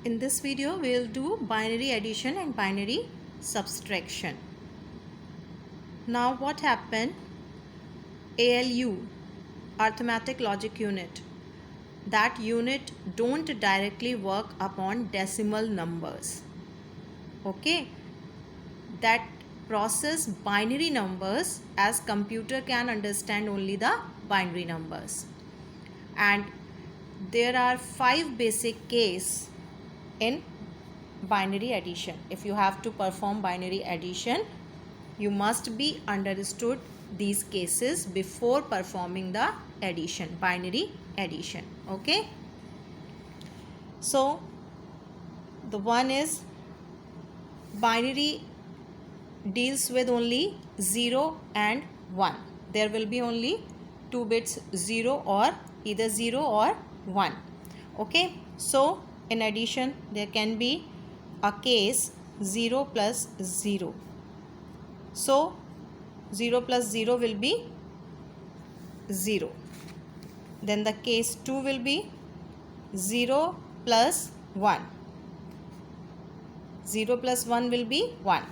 In this video, we will do binary addition and binary subtraction. Now what happened? ALU, arithmetic logic unit. That unit don't directly work upon decimal numbers. Okay, that process binary numbers as computer can understand only the binary numbers. And there are 5 basic cases in binary addition. If you have to perform binary addition, you must be understood these cases before performing the addition, binary addition. Okay, so the one is binary deals with only 0 and 1. There will be only 2 bits, 0 or either 0 or 1. Okay, so in addition there can be a case 0 plus 0. So 0 plus 0 will be 0. Then the case 2 will be 0 plus 1. 0 plus 1 will be 1.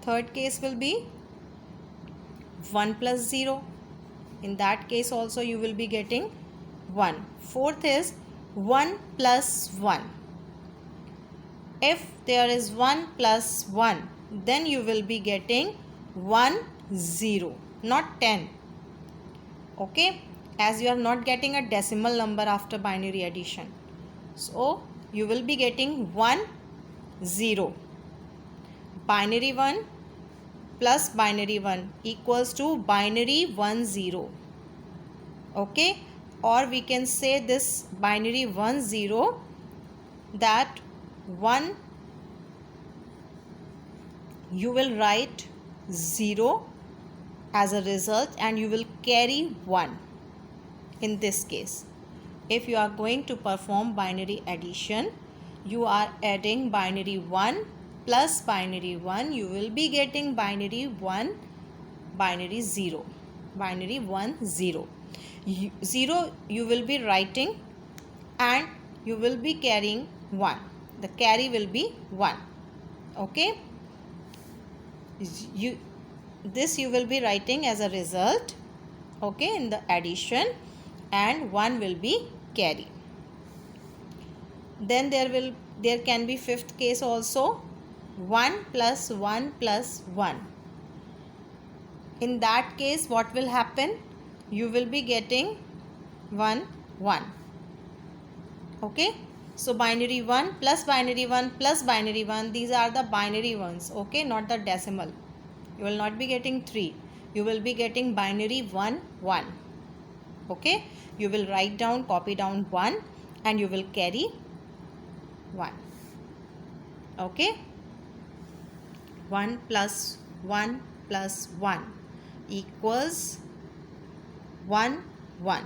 Third case will be 1 plus 0. In that case also you will be getting 1. Fourth is 1 plus 1. If there is 1 plus 1, then you will be getting 1, 0, not 10. Okay, as you are not getting a decimal number after binary addition. So you will be getting 1, 0. Binary 1 plus binary 1 equals to binary 1, 0. Okay, or we can say this binary 1, 0, that 1 you will write 0 as a result and you will carry 1 in this case. If you are going to perform binary addition, you are adding binary 1 plus binary 1, you will be getting binary 1, binary 0, binary 1, 0. 0 you will be writing and you will be carrying 1. The carry will be 1. Okay, this you will be writing as a result, okay, in the addition, and 1 will be carry. Then there can be fifth case also, 1 plus 1 plus 1. In that case what will happen? You will be getting 1, 1. Okay, so binary 1 plus binary 1 plus binary 1, these are the binary ones, okay, not the decimal. You will not be getting 3. You will be getting binary 1, 1. Okay, you will write down, copy down 1 and you will carry 1. Okay, 1 plus 1 plus 1 equals 1, 1.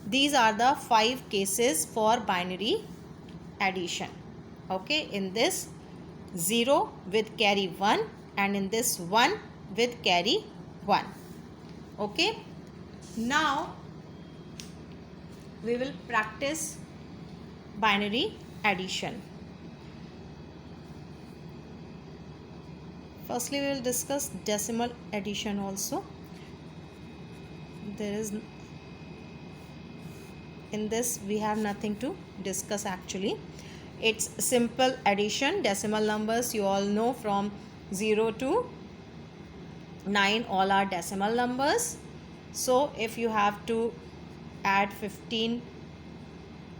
These are the 5 cases for binary addition. Okay, in this 0 with carry 1 and in this 1 with carry 1. Okay, now we will practice binary addition. Firstly, we will discuss decimal addition also. In this we have nothing to discuss actually. It's simple addition. Decimal numbers you all know, from 0 to 9 all are decimal numbers. So if you have to add 15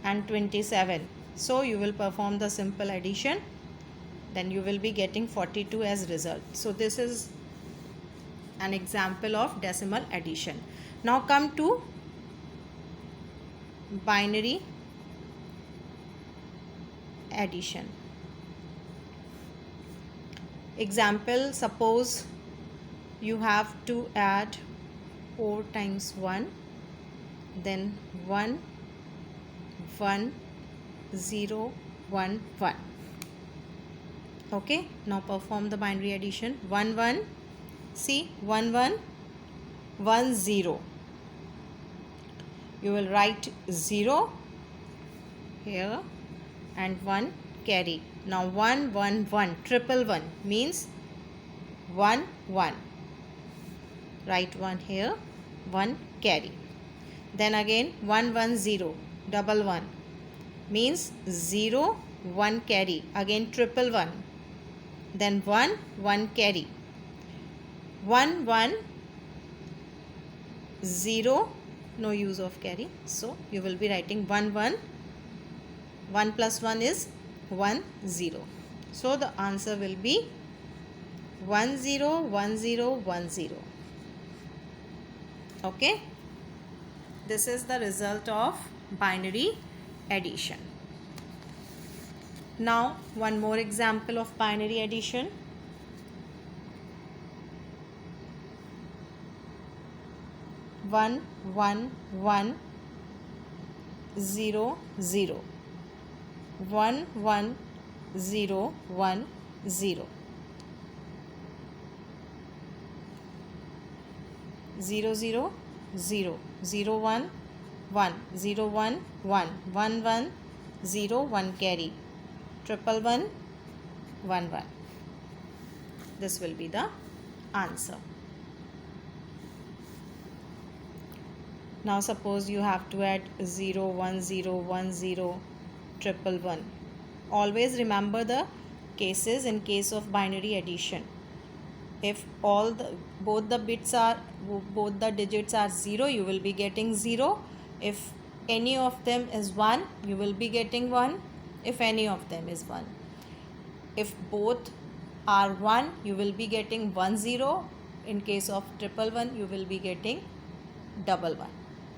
and 27, so you will perform the simple addition, then you will be getting 42 as result. So this is an example of decimal addition. Now come to binary addition. Example, suppose you have to add 4 times 1, then 1, 1, 0, 1, 1. Okay, now perform the binary addition. 1, 1, see, 1, 1, 1, 0. You will write 0 here and 1 carry. Now 1 1 1 triple 1 means 1 1. Write 1 here, 1 carry. Then again 1 1 0 double 1 means 0 1 carry. Again triple 1. Then 1 1 carry. 1 1 0, no use of carry, so you will be writing 1 1. 1 plus 1 is 1 0. So the answer will be 1 0 1 0 1 0. Okay, this is the result of binary addition. Now one more example of binary addition. 1 1 1 0 0. 1 1 0 1 0. 0 0 0 0 1 1 0 1 1 1 1 0 1 carry. Triple 1 1 1. This will be the answer. Now suppose you have to add 0 1 0 1 0 triple 1. Always remember the cases in case of binary addition. If both the digits are 0, you will be getting 0. If any of them is 1, you will be getting 1. If any of them is 1. If both are 1, you will be getting 1 0. In case of triple 1, you will be getting double 1.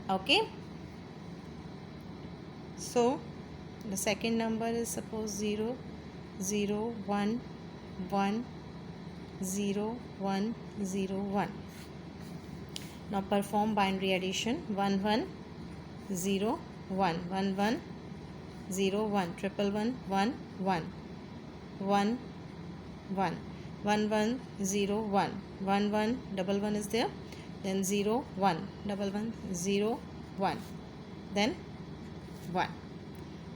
Okay. So the second number is suppose 0 0 1 1 0 1 0 1. Now perform binary addition. 1 1 0 1 1 1 0 1 triple 1 1 1 1 1 1 1 0 1 1 1 double 1 is there, then 0 1 double 1 0 1, then 1.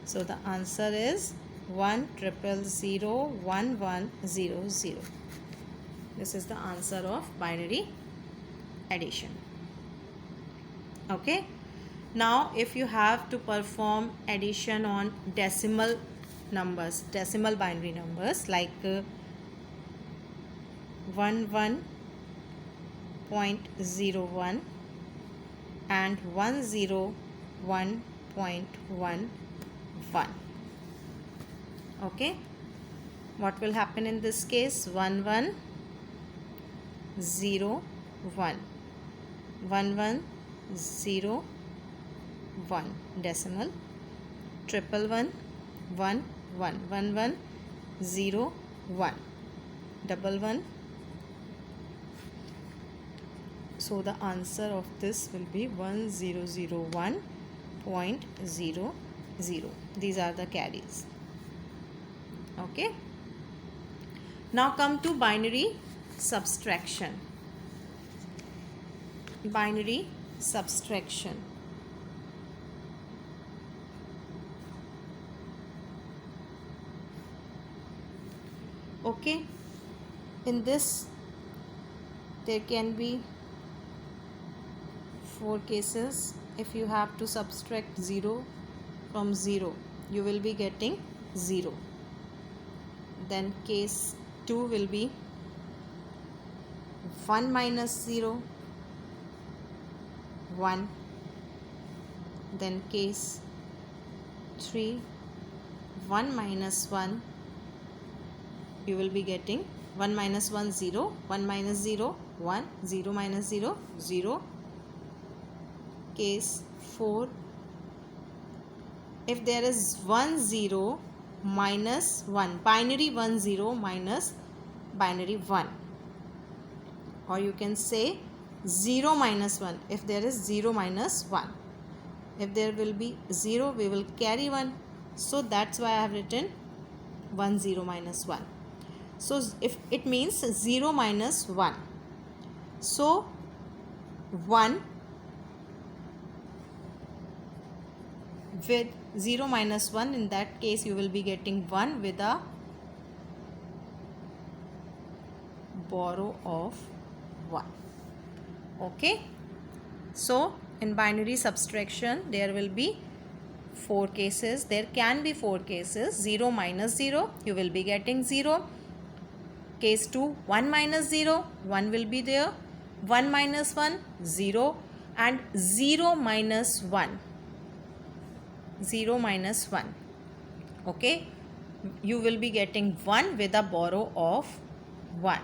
So the answer is 1 triple 0 1 1 0 0. This is the answer of binary addition. Okay. Now if you have to perform addition on decimal numbers, decimal binary numbers like 11.01 and 101.11. Okay, what will happen in this case? 1101 1101 decimal, triple 1 1 1 1101 double 1. So the answer of this will be 1001.00. These are the carries. Okay. Now come to binary subtraction. Binary subtraction. Okay. In this there can be 4 cases. If you have to subtract 0 from 0, you will be getting 0. Then case 2 will be 1 minus 0 1. Then case 3 1 minus 1, you will be getting 1 minus 1 0, 1 minus 0 1, 0 minus 0 0. Case 4, if there is 1 0 minus 1, binary 1 0 minus binary 1, or you can say 0 minus 1 if there is 0 minus 1. If there will be 0, we will carry 1, so that's why I have written 1 0 minus 1. So if it means 0 minus 1, so 1 with 0 minus 1, in that case you will be getting 1 with a borrow of 1. Okay, so in binary subtraction there will be 4 cases. There can be 4 cases. 0 minus 0, you will be getting 0. Case 2, 1 minus 0, 1 will be there. 1 minus 1, 0. And 0 minus 1, 0 minus 1. Okay, you will be getting 1 with a borrow of 1.